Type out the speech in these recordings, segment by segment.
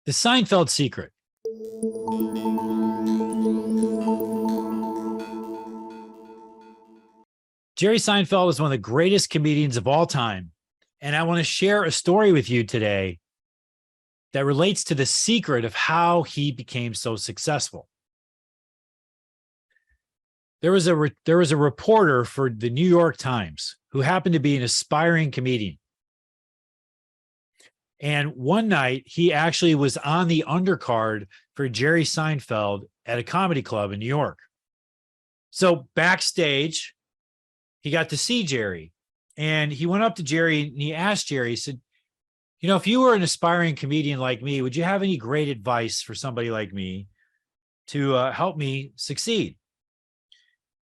The Seinfeld Secret. Jerry Seinfeld is one of the greatest comedians of all time. And I want to share a story with you today that relates to the secret of how he became so successful. There was a reporter for the New York Times who happened to be an aspiring comedian. And one night, he actually was on the undercard for Jerry Seinfeld at a comedy club in New York. So backstage, he got to see Jerry. And he went up to Jerry and he asked Jerry, he said, if you were an aspiring comedian like me, would you have any great advice for somebody like me to help me succeed?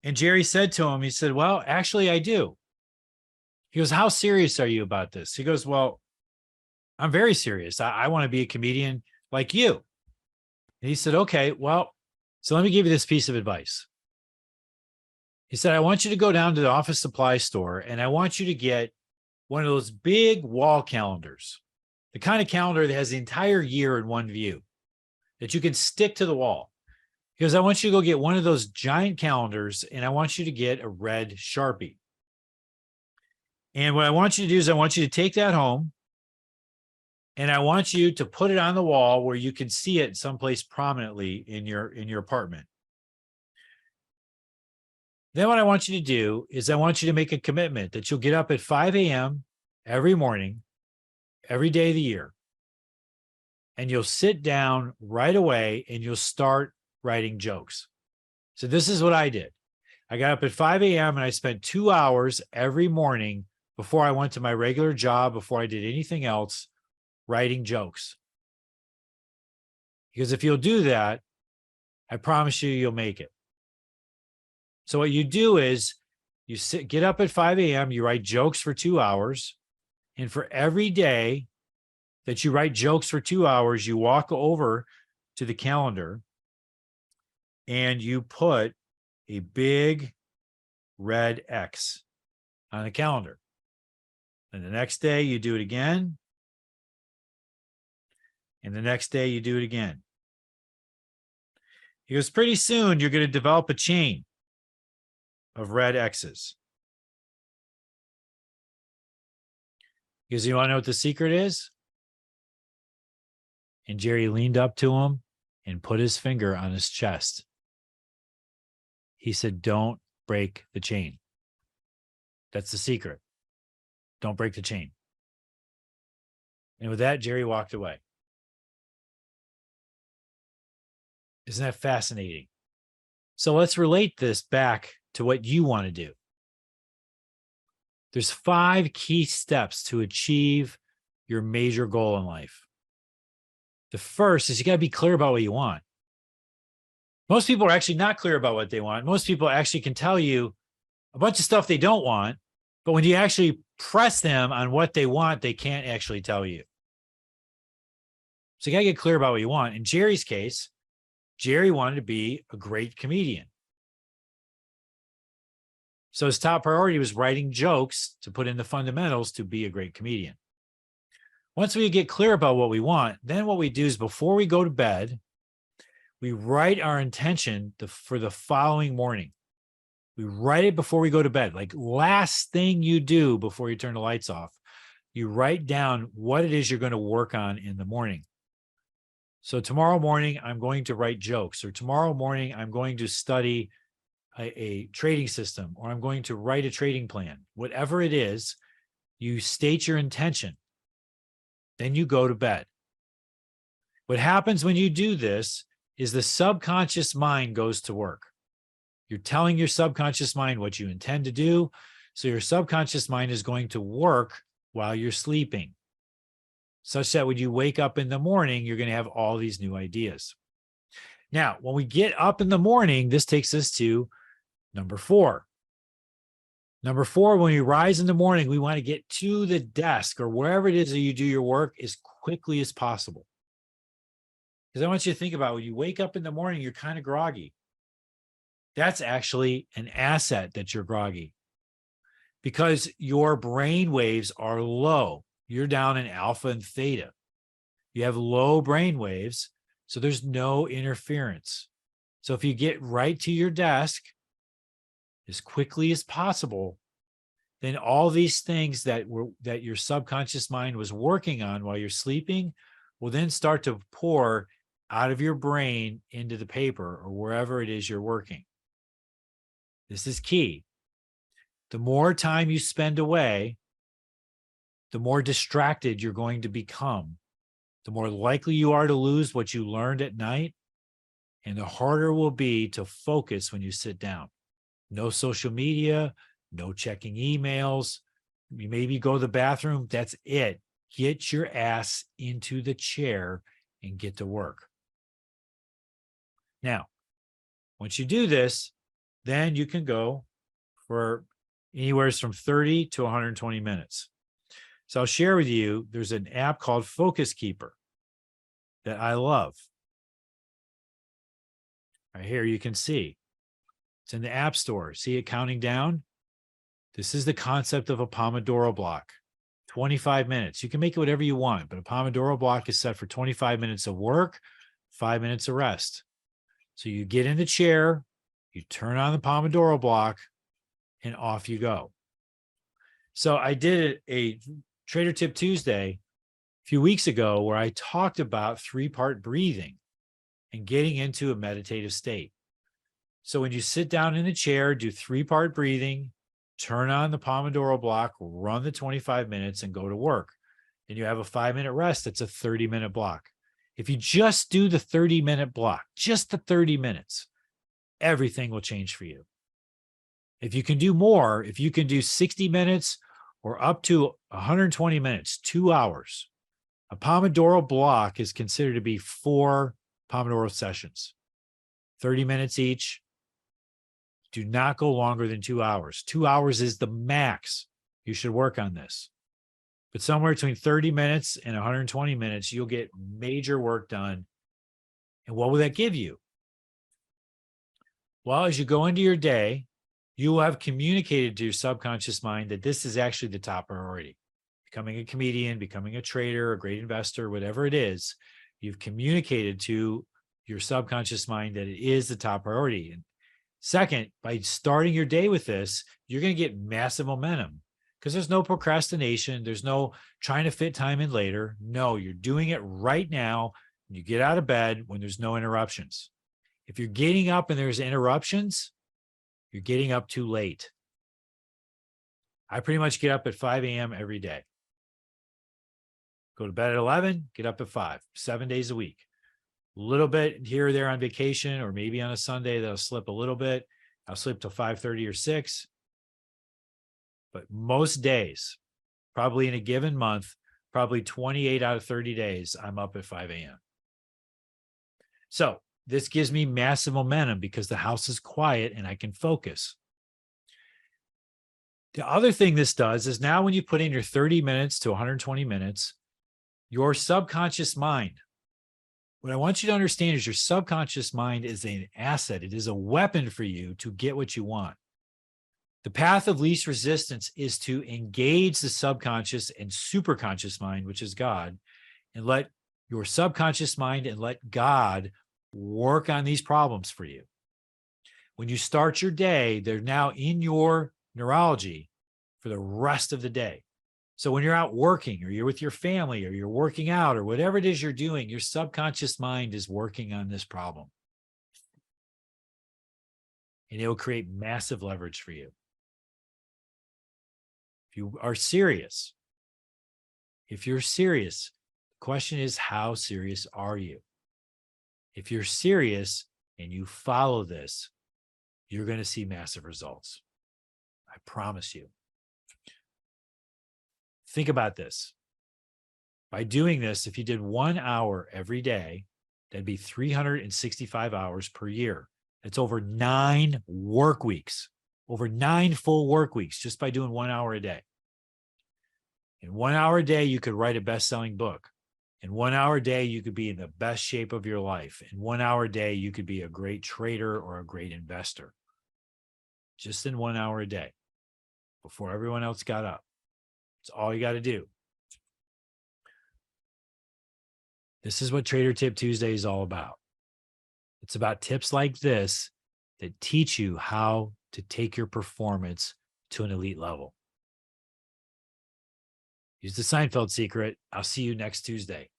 And Jerry said to him, he said, well, actually, I do. He goes, how serious are you about this? He goes, well, I'm very serious. I want to be a comedian like you. And he said, okay, well, so let me give you this piece of advice. He said, I want you to go down to the office supply store and I want you to get one of those big wall calendars, the kind of calendar that has the entire year in one view that you can stick to the wall. He goes, I want you to go get one of those giant calendars and I want you to get a red Sharpie. And what I want you to do is I want you to take that home and I want you to put it on the wall where you can see it someplace prominently in your apartment. Then what I want you to do is I want you to make a commitment that you'll get up at 5 a.m. every morning, every day of the year. And you'll sit down right away and you'll start writing jokes. So this is what I did. I got up at 5 a.m. and I spent 2 hours every morning before I went to my regular job, before I did anything else, writing jokes. Because if you'll do that, I promise you'll make it. So what you do is you get up at 5 a.m., you write jokes for 2 hours. And for every day that you write jokes for 2 hours, you walk over to the calendar and you put a big red X on the calendar. And the next day you do it again. And the next day you do it again. He goes, pretty soon you're going to develop a chain of red X's. Because you want to know what the secret is? And Jerry leaned up to him and put his finger on his chest. He said, don't break the chain. That's the secret. Don't break the chain. And with that, Jerry walked away. Isn't that fascinating? So let's relate this back to what you want to do. There's 5 key steps to achieve your major goal in life. The first is you got to be clear about what you want. Most people are actually not clear about what they want. Most people actually can tell you a bunch of stuff they don't want, but when you actually press them on what they want, they can't actually tell you. So you got to get clear about what you want. In Jerry's case, Jerry wanted to be a great comedian. So his top priority was writing jokes to put in the fundamentals to be a great comedian. Once we get clear about what we want, then what we do is before we go to bed, we write our intention for the following morning. We write it before we go to bed. Like last thing you do before you turn the lights off, you write down what it is you're going to work on in the morning. So tomorrow morning, I'm going to write jokes, or tomorrow morning, I'm going to study a trading system, or I'm going to write a trading plan. Whatever it is, you state your intention. Then you go to bed. What happens when you do this is the subconscious mind goes to work. You're telling your subconscious mind what you intend to do. So your subconscious mind is going to work while you're sleeping, such that when you wake up in the morning, you're going to have all these new ideas. Now, when we get up in the morning, this takes us to number 4. Number 4, when we rise in the morning, we want to get to the desk or wherever it is that you do your work as quickly as possible. Because I want you to think about when you wake up in the morning, you're kind of groggy. That's actually an asset that you're groggy because your brain waves are low. You're down in alpha and theta. You have low brain waves, so there's no interference. So if you get right to your desk as quickly as possible, then all these things that your subconscious mind was working on while you're sleeping will then start to pour out of your brain into the paper or wherever it is you're working. This is key. The more time you spend away, the more distracted you're going to become, the more likely you are to lose what you learned at night, and the harder it will be to focus when you sit down. No social media, no checking emails. You maybe go to the bathroom. That's it. Get your ass into the chair and get to work. Now, once you do this, then you can go for anywhere from 30 to 120 minutes. So I'll share with you, there's an app called Focus Keeper that I love. Right here, you can see it's in the App Store. See it counting down? This is the concept of a Pomodoro block. 25 minutes. You can make it whatever you want, but a Pomodoro block is set for 25 minutes of work, 5 minutes of rest. So you get in the chair, you turn on the Pomodoro block, and off you go. So I did a Trader Tip Tuesday a few weeks ago where I talked about 3-part breathing and getting into a meditative state. So when you sit down in the chair, do 3-part breathing, turn on the Pomodoro block, run the 25 minutes and go to work. And you have a 5-minute rest. That's a 30-minute block. If you just do the 30-minute block, just the 30 minutes, everything will change for you. If you can do more, if you can do 60 minutes or up to 120 minutes, 2 hours, a Pomodoro block is considered to be 4 Pomodoro sessions, 30 minutes each. Do not go longer than 2 hours. 2 hours is the max. You should work on this. But somewhere between 30 minutes and 120 minutes, you'll get major work done. And what will that give you? Well, as you go into your day, you will have communicated to your subconscious mind that this is actually the top priority. Becoming a comedian, becoming a trader, a great investor, whatever it is, you've communicated to your subconscious mind that it is the top priority. And second, by starting your day with this, you're going to get massive momentum because there's no procrastination. There's no trying to fit time in later. No, you're doing it right now. You get out of bed when there's no interruptions. If you're getting up and there's interruptions, you're getting up too late. I pretty much get up at 5 a.m. every day. Go to bed at 11, get up at 5, 7 days a week. A little bit here or there on vacation, or maybe on a Sunday that'll slip a little bit. I'll sleep till 5:30 or 6. But most days, probably in a given month, probably 28 out of 30 days, I'm up at 5 a.m. So this gives me massive momentum because the house is quiet and I can focus. The other thing this does is now when you put in your 30 minutes to 120 minutes, your subconscious mind, what I want you to understand is your subconscious mind is an asset. It is a weapon for you to get what you want. The path of least resistance is to engage the subconscious and superconscious mind, which is God, and let your subconscious mind and let God work on these problems for you. When you start your day, they're now in your neurology for the rest of the day. So when you're out working or you're with your family or you're working out or whatever it is you're doing, your subconscious mind is working on this problem. And it will create massive leverage for you. If you are serious, if you're serious, the question is, how serious are you? If you're serious and you follow this, you're going to see massive results. I promise you. Think about this. By doing this, if you did 1 hour every day, that'd be 365 hours per year. It's over 9 work weeks, over 9 full work weeks, just by doing 1 hour a day. In 1 hour a day, you could write a best-selling book. In 1 hour a day, you could be in the best shape of your life. In 1 hour a day, you could be a great trader or a great investor. Just in 1 hour a day, before everyone else got up. It's all you got to do. This is what Trader Tip Tuesday is all about. It's about tips like this that teach you how to take your performance to an elite level. Use the Seinfeld secret. I'll see you next Tuesday.